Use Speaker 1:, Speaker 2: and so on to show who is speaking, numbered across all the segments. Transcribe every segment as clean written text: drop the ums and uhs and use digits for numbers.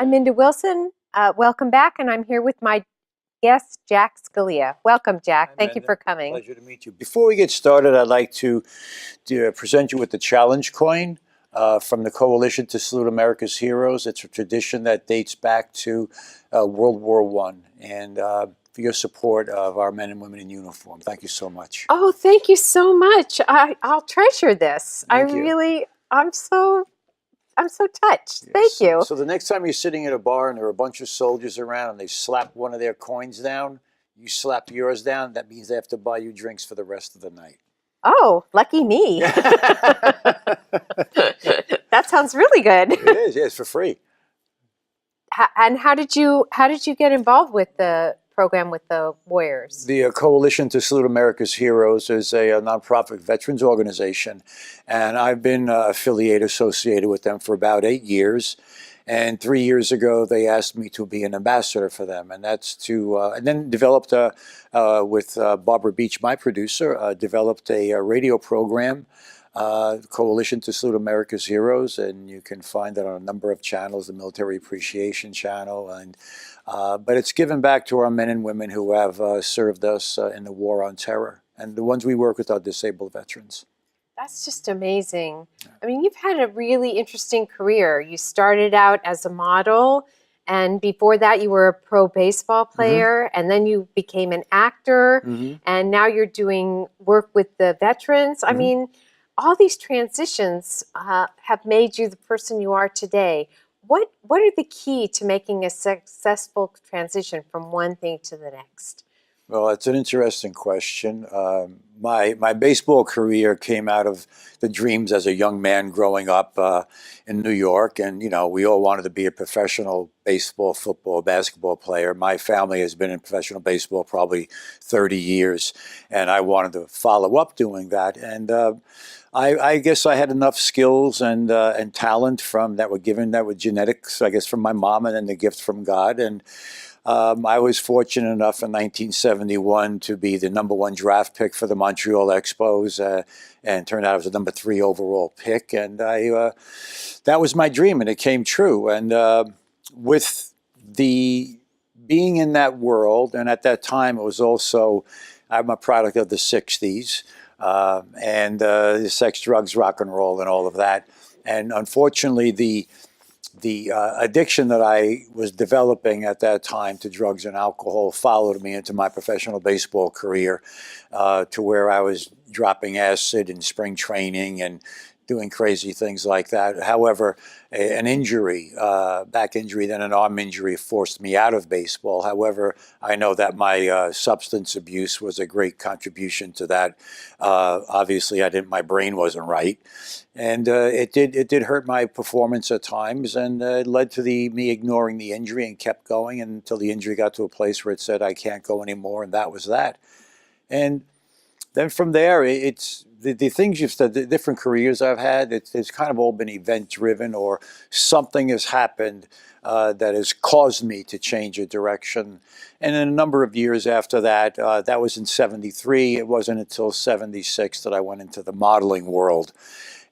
Speaker 1: I'm Minda Wilson. Welcome back, and I'm here with my guest, Jack Scalia. Welcome, Jack. Thank you for coming.
Speaker 2: Pleasure to meet you. Before we get started, I'd like to present you with the challenge coin from the Coalition to Salute America's Heroes. It's a tradition that dates back to World War I, and for your support of our men and women in uniform. Thank you so much.
Speaker 1: Oh, thank you so much. I'll treasure this.
Speaker 2: Thank you.
Speaker 1: I'm so touched. Thank you.
Speaker 2: So the next time you're sitting at a bar and there are a bunch of soldiers around and they slap one of their coins down, you slap yours down, that means they have to buy you drinks for the rest of the night.
Speaker 1: Oh, lucky me. That sounds really good.
Speaker 2: It is, yeah, it's for free.
Speaker 1: And how did you get involved with the program with the Warriors?
Speaker 2: The Coalition to Salute America's Heroes is a nonprofit veterans organization, and I've been associated with them for about 8 years. And 3 years ago, they asked me to be an ambassador for them, and that's to and then developed with Barbara Beach, my producer, developed a radio program. Coalition to Salute America's Heroes, and you can find it on a number of channels, the Military Appreciation Channel, and but it's given back to our men and women who have served us in the War on Terror, and the ones we work with are disabled veterans.
Speaker 1: That's just amazing. I mean, you've had a really interesting career. You started out as a model, and before that you were a pro baseball player, and then you became an actor, and now you're doing work with the veterans. I mean, all these transitions have made you the person you are today. What are the key to making a successful transition from one thing to the next?
Speaker 2: Well, it's an interesting question. My baseball career came out of the dreams as a young man growing up in New York. And, you know, we all wanted to be a professional baseball, football, basketball player. My family has been in professional baseball probably 30 years, and I wanted to follow up doing that. And I guess I had enough skills and talent that were given, that were genetics, I guess, from my mom, and then the gift from God. And I was fortunate enough in 1971 to be the #1 draft pick for the Montreal Expos, and turned out I was the #3 overall pick. And that was my dream, and it came true. And with the being in that world, and at that time it was also, I'm a product of the 60s, and the sex, drugs, rock and roll, and all of that. And unfortunately, the addiction that I was developing at that time to drugs and alcohol followed me into my professional baseball career, to where I was dropping acid in spring training and doing crazy things like that. However, an injury, back injury, then an arm injury forced me out of baseball. However, I know that my substance abuse was a great contribution to that. Obviously, my brain wasn't right. And it did hurt my performance at times, and it led to me ignoring the injury and kept going until the injury got to a place where it said, I can't go anymore, and that was that. And then from there, it's the things you've said, the different careers I've had, it's kind of all been event-driven, or something has happened that has caused me to change a direction. And in a number of years after that, that was in '73. It wasn't until '76 that I went into the modeling world.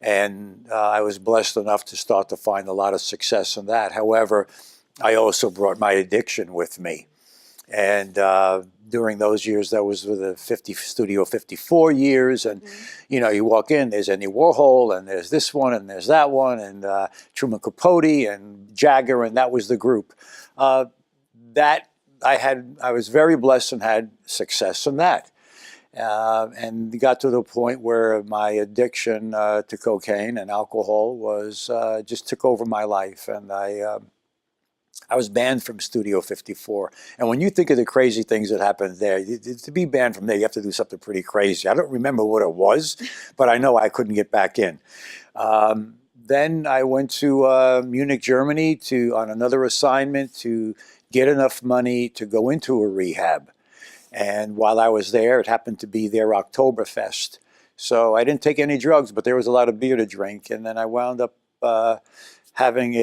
Speaker 2: And I was blessed enough to start to find a lot of success in that. However, I also brought my addiction with me. And during those years, that was with the Studio 54 years. And, you know, you walk in, there's Andy Warhol, and there's this one, and there's that one, and Truman Capote, and Jagger, and that was the group. I was very blessed and had success in that. And got to the point where my addiction to cocaine and alcohol was just took over my life. And I was banned from Studio 54. And when you think of the crazy things that happened there, to be banned from there, you have to do something pretty crazy. I don't remember what it was, but I know I couldn't get back in. Then I went to Munich, Germany on another assignment to get enough money to go into a rehab. And while I was there, it happened to be their Oktoberfest. So I didn't take any drugs, but there was a lot of beer to drink. And then I wound up having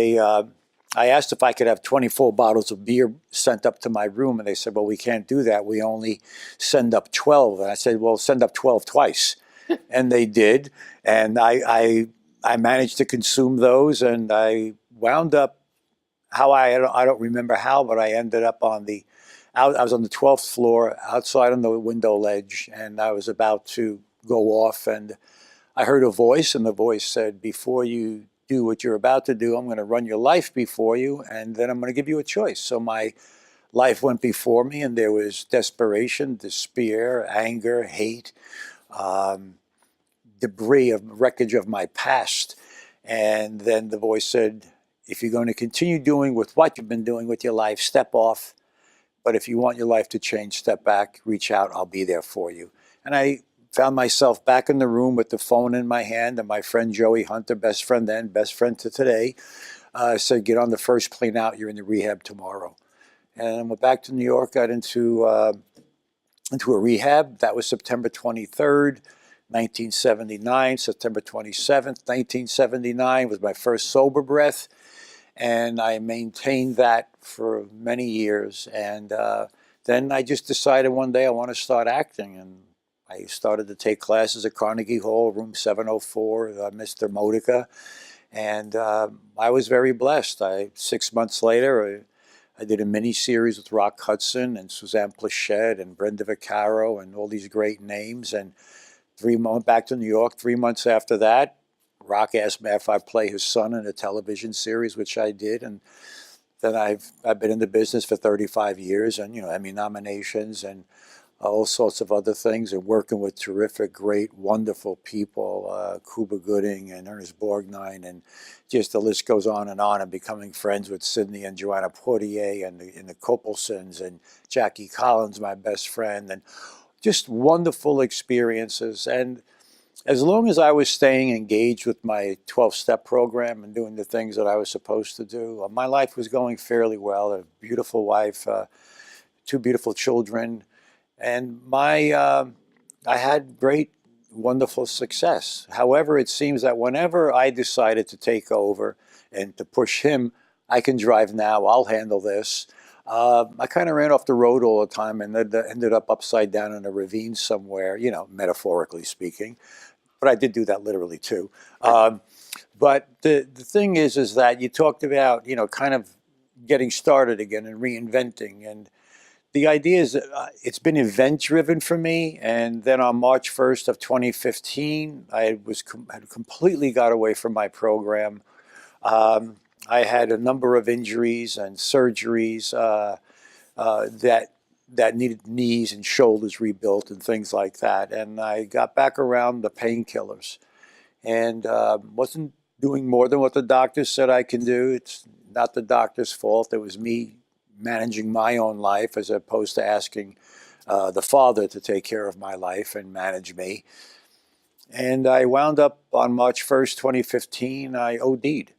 Speaker 2: I asked if I could have 24 bottles of beer sent up to my room, and they said, well, we can't do that. We only send up 12. And I said, well, send up 12 twice. And they did. And I managed to consume those, and I wound up I don't remember how, but I ended up I was on the 12th floor outside on the window ledge, and I was about to go off, and I heard a voice, and the voice said, before you do what you're about to do, I'm going to run your life before you, and then I'm going to give you a choice. So my life went before me, and there was desperation, despair, anger, hate, debris of wreckage of my past. And then the voice said, if you're going to continue doing with what you've been doing with your life, step off. But if you want your life to change, step back, reach out, I'll be there for you. And I found myself back in the room with the phone in my hand, and my friend Joey Hunter, best friend then, best friend to today, said, get on the first plane out, you're in the rehab tomorrow. And I went back to New York, got into a rehab. That was September 23rd, 1979. September 27th, 1979 was my first sober breath. And I maintained that for many years. And then I just decided one day I want to start acting. And I started to take classes at Carnegie Hall, room 704, Mr. Modica. And I was very blessed. 6 months later, I did a mini-series with Rock Hudson and Suzanne Plachette and Brenda Vaccaro and all these great names. And went back to New York 3 months after that. Rock asked me if I'd play his son in a television series, which I did. And then I've been in the business for 35 years, and Emmy nominations and all sorts of other things, and working with terrific, great, wonderful people, Cuba Gooding and Ernest Borgnine, and just the list goes on, and becoming friends with Sidney and Joanna Portier and the Copelsons and Jackie Collins, my best friend, and just wonderful experiences. And as long as I was staying engaged with my 12-step program and doing the things that I was supposed to do, my life was going fairly well. A beautiful wife, 2 beautiful children, and I had great, wonderful success. However, it seems that whenever I decided to take over and to push him, I can drive now, I'll handle this, I kind of ran off the road all the time and ended up upside down in a ravine somewhere, metaphorically speaking. But I did do that literally too. But the thing is that you talked about, kind of getting started again and reinventing. And the idea is that it's been event-driven for me. And then on March 1st of 2015, I had completely got away from my program. I had a number of injuries and surgeries that needed knees and shoulders rebuilt and things like that. And I got back around the painkillers and wasn't doing more than what the doctors said I can do. It's not the doctor's fault. It was me managing my own life as opposed to asking the Father to take care of my life and manage me. And I wound up on March 1st, 2015, I OD'd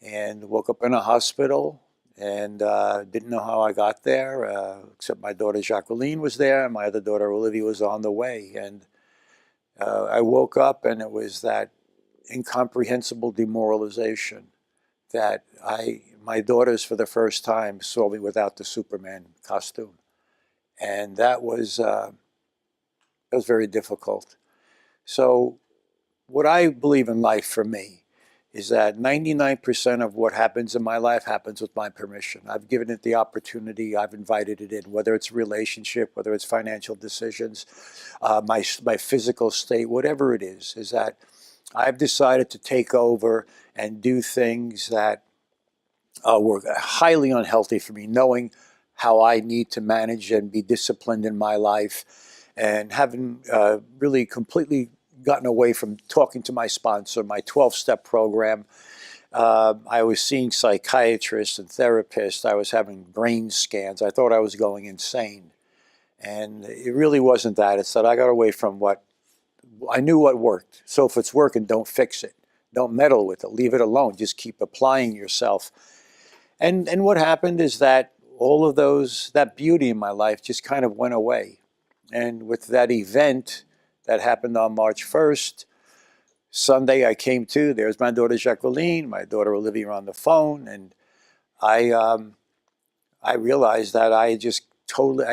Speaker 2: and woke up in a hospital. And didn't know how I got there, except my daughter Jacqueline was there, and my other daughter Olivia was on the way. And I woke up, and it was that incomprehensible demoralization that my daughters, for the first time, saw me without the Superman costume, and that was very difficult. So, what I believe in life for me is that 99% of what happens in my life happens with my permission. I've given it the opportunity, I've invited it in, whether it's a relationship, whether it's financial decisions, my physical state, whatever it is that I've decided to take over and do things that were highly unhealthy for me, knowing how I need to manage and be disciplined in my life, and having really completely gotten away from talking to my sponsor, my 12-step program, I was seeing psychiatrists and therapists. I was having brain scans. I thought I was going insane. And it really wasn't that. It's that I got away from what I knew what worked. So if it's working, don't fix it. Don't meddle with it. Leave it alone. Just keep applying yourself. And what happened is that all of that beauty in my life just kind of went away. And with that event that happened on March 1st, Sunday I came to, there's my daughter Jacqueline, my daughter Olivia on the phone, and I realized that I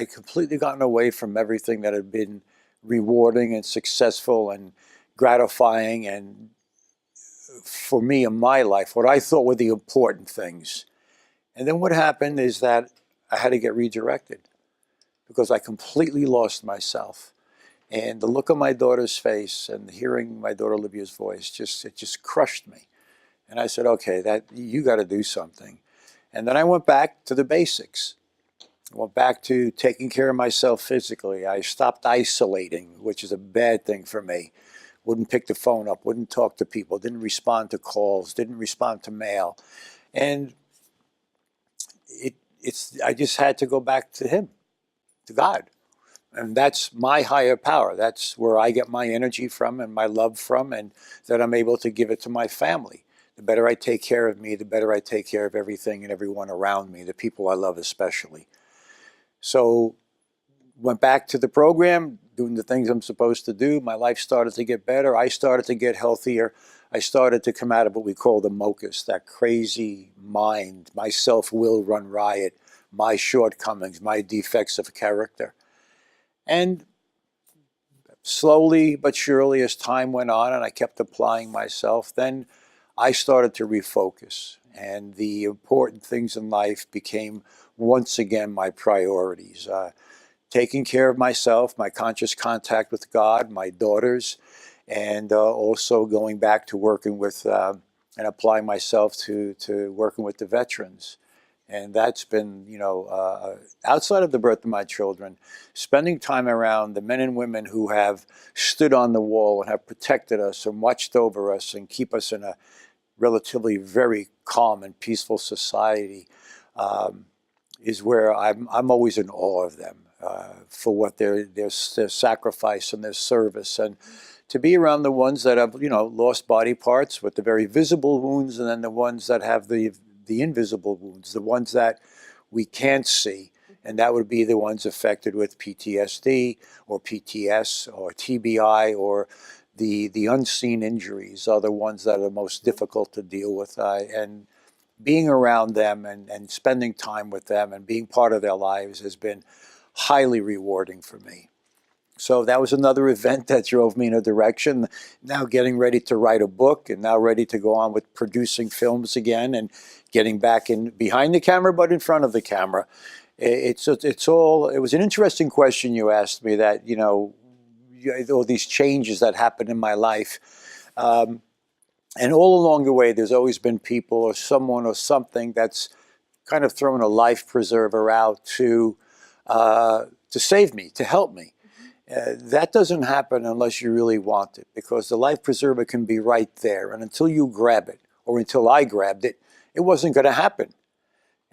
Speaker 2: completely gotten away from everything that had been rewarding and successful and gratifying and for me in my life, what I thought were the important things. And then what happened is that I had to get redirected because I completely lost myself. And the look on my daughter's face and hearing my daughter Olivia's voice, it just crushed me. And I said, okay, you got to do something. And then I went back to the basics. I went back to taking care of myself physically. I stopped isolating, which is a bad thing for me. Wouldn't pick the phone up, wouldn't talk to people, didn't respond to calls, didn't respond to mail. And I just had to go back to him, to God. And that's my higher power. That's where I get my energy from and my love from, and that I'm able to give it to my family. The better I take care of me, the better I take care of everything and everyone around me, the people I love especially. So went back to the program, doing the things I'm supposed to do. My life started to get better. I started to get healthier. I started to come out of what we call the mucus, that crazy mind, my self-will run riot, my shortcomings, my defects of character. And slowly but surely as time went on and I kept applying myself, then I started to refocus. And the important things in life became once again my priorities. Taking care of myself, my conscious contact with God, my daughters, and also going back to working with and applying myself to working with the veterans. And that's been, outside of the birth of my children, spending time around the men and women who have stood on the wall and have protected us and watched over us and keep us in a relatively very calm and peaceful society is where I'm always in awe of them for what their sacrifice and their service. And to be around the ones that have, lost body parts with the very visible wounds, and then the ones that have the invisible wounds, the ones that we can't see, and that would be the ones affected with PTSD or PTS or TBI, or the unseen injuries are the ones that are most difficult to deal with. And being around them and spending time with them and being part of their lives has been highly rewarding for me. So that was another event that drove me in a direction. Now getting ready to write a book and now ready to go on with producing films again and getting back in behind the camera, but in front of the camera. It was an interesting question you asked me, that, all these changes that happened in my life. And all along the way, there's always been people or someone or something that's kind of thrown a life preserver out to save me, to help me. That doesn't happen unless you really want it, because the life preserver can be right there. And until you grab it, or until I grabbed it, it wasn't going to happen.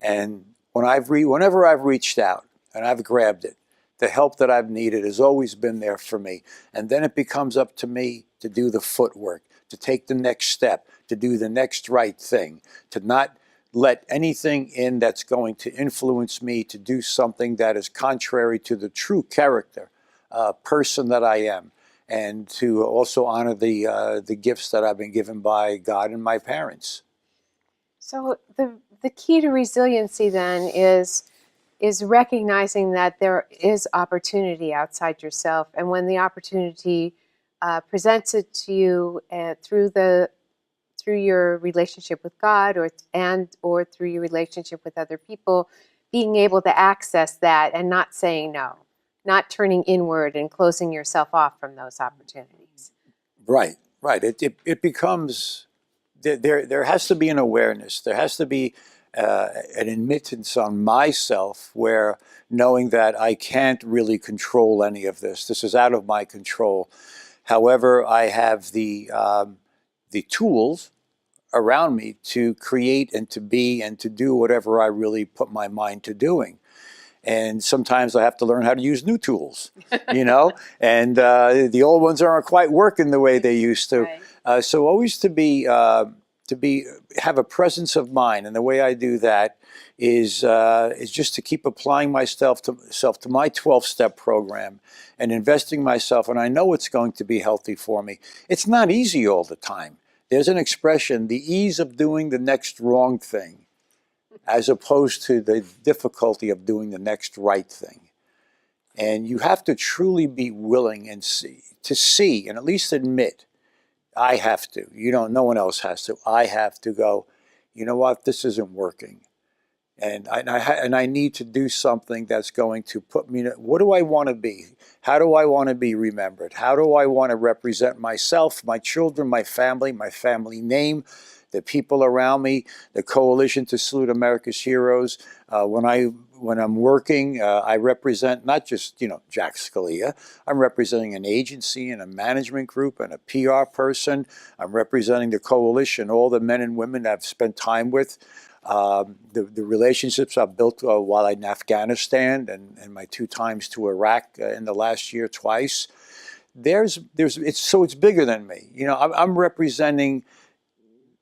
Speaker 2: And whenever I've reached out and I've grabbed it, the help that I've needed has always been there for me. And then it becomes up to me to do the footwork, to take the next step, to do the next right thing, to not let anything in that's going to influence me to do something that is contrary to the true character person that I am, and to also honor the gifts that I've been given by God and my parents.
Speaker 1: So the key to resiliency then is recognizing that there is opportunity outside yourself, and when the opportunity presents it to you through your relationship with God or through your relationship with other people, being able to access that and not saying no, not turning inward and closing yourself off from those opportunities.
Speaker 2: Right. It becomes, there has to be an awareness. There has to be an admittance on myself, where knowing that I can't really control any of this. This is out of my control. However, I have the tools around me to create and to be and to do whatever I really put my mind to doing. And sometimes I have to learn how to use new tools, you know, and the old ones aren't quite working the way they used to.
Speaker 1: Right.
Speaker 2: So always have a presence of mind, and the way I do that is just to keep applying myself to my 12-step program and investing myself, and I know it's going to be healthy for me. It's not easy all the time. There's an expression, the ease of doing the next wrong thing, as opposed to the difficulty of doing the next right thing. And you have to truly be willing and see and at least admit, I have to. No one else has to. I have to go, you know what, this isn't working. And I need to do something that's going to put me, what do I want to be? How do I want to be remembered? How do I want to represent myself, my children, my family name, the people around me, the Coalition to Salute America's Heroes? When I'm working, I represent not just, Jack Scalia. I'm representing an agency and a management group and a PR person. I'm representing the coalition, all the men and women that I've spent time with. The relationships I've built while in Afghanistan and my 2 times to Iraq in the last year twice. It's bigger than me. I'm representing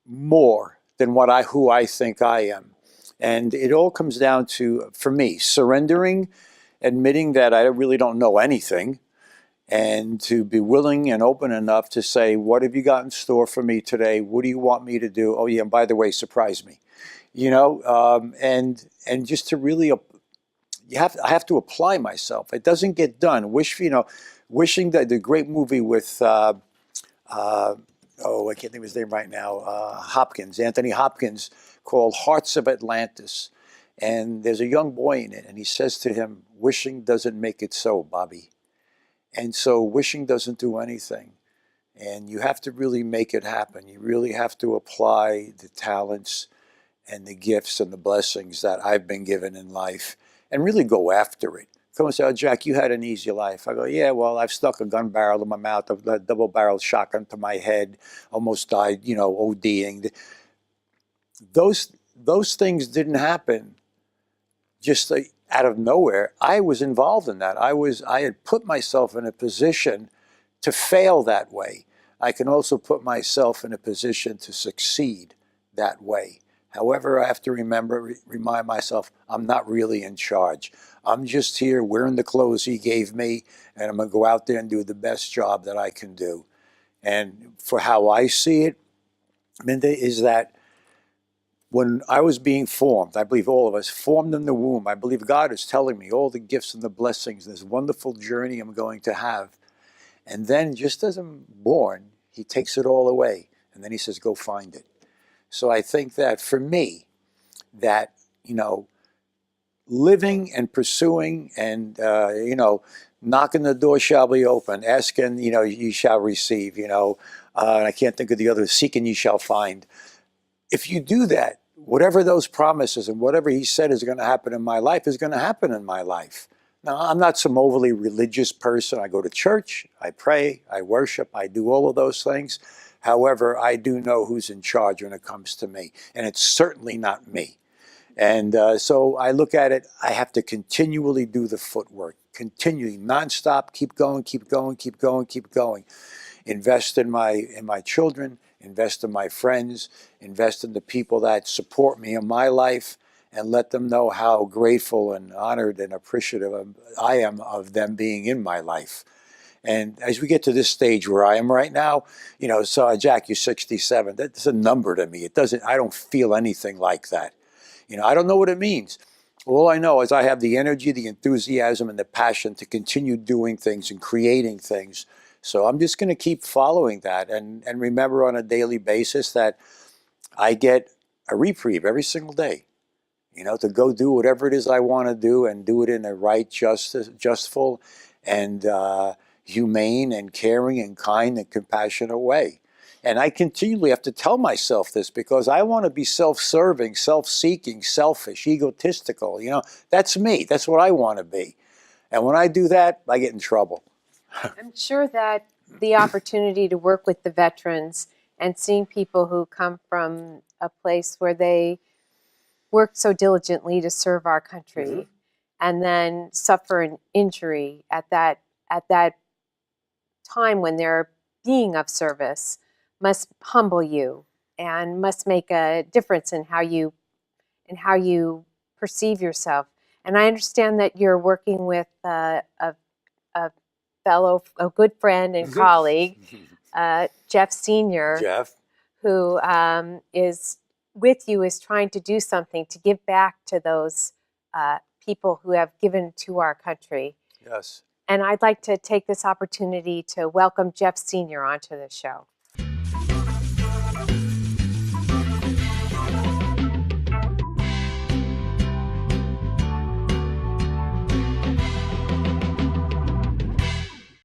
Speaker 2: more than who I think I am. And it all comes down to, for me, surrendering, admitting that I really don't know anything, and to be willing and open enough to say, what have you got in store for me today? What do you want me to do? Oh yeah, and by the way, surprise me. And just to really, I have to apply myself. It doesn't get done. Wishing that the great movie with, I can't think of his name right now, Anthony Hopkins, called Hearts of Atlantis. And there's a young boy in it, and he says to him, wishing doesn't make it so, Bobby. And so wishing doesn't do anything. And you have to really make it happen. You really have to apply the talents and the gifts and the blessings that I've been given in life and really go after it. Someone say, oh, Jack, you had an easy life. I go, yeah, well, I've stuck a gun barrel in my mouth, a double-barreled shotgun to my head, almost died, ODing. Those things didn't happen just out of nowhere. I was involved in that. I had put myself in a position to fail that way. I can also put myself in a position to succeed that way. However, I have to remind myself, I'm not really in charge. I'm just here wearing the clothes he gave me, and I'm going to go out there and do the best job that I can do. And for how I see it, Minda, is that when I was being formed, I believe all of us, formed in the womb, I believe God is telling me all the gifts and the blessings, this wonderful journey I'm going to have. And then just as I'm born, he takes it all away. And then he says, go find it. So I think that for me, that, living and pursuing and, knocking the door shall be open, asking, ye shall receive, and I can't think of the other, seeking ye shall find. If you do that, whatever those promises and whatever he said is going to happen in my life is going to happen in my life. Now, I'm not some overly religious person. I go to church, I pray, I worship, I do all of those things. However, I do know who's in charge when it comes to me, and it's certainly not me. And so I look at it, I have to continually do the footwork, continually, nonstop, keep going, keep going, keep going, keep going. Invest in my children, invest in my friends, invest in the people that support me in my life, and let them know how grateful and honored and appreciative I am of them being in my life. And as we get to this stage where I am right now, so Jack, you're 67. That's a number to me. I don't feel anything like that. I don't know what it means. All I know is I have the energy, the enthusiasm, and the passion to continue doing things and creating things. So I'm just going to keep following that and remember on a daily basis that I get a reprieve every single day, to go do whatever it is I want to do and do it in a right, justful, and humane and caring and kind and compassionate way. And I continually have to tell myself this because I want to be self-serving, self-seeking, selfish, egotistical. That's me. That's what I want to be. And when I do that, I get in trouble.
Speaker 1: I'm sure that the opportunity to work with the veterans and seeing people who come from a place where they worked so diligently to serve our country and then suffer an injury at that time when they're being of service must humble you and must make a difference in how you perceive yourself. And I understand that you're working with a good friend and colleague, Jeff Senior,
Speaker 2: Jeff.
Speaker 1: who is with you, is trying to do something to give back to those people who have given to our country.
Speaker 2: Yes.
Speaker 1: And I'd like to take this opportunity to welcome Jeff Senior onto the show.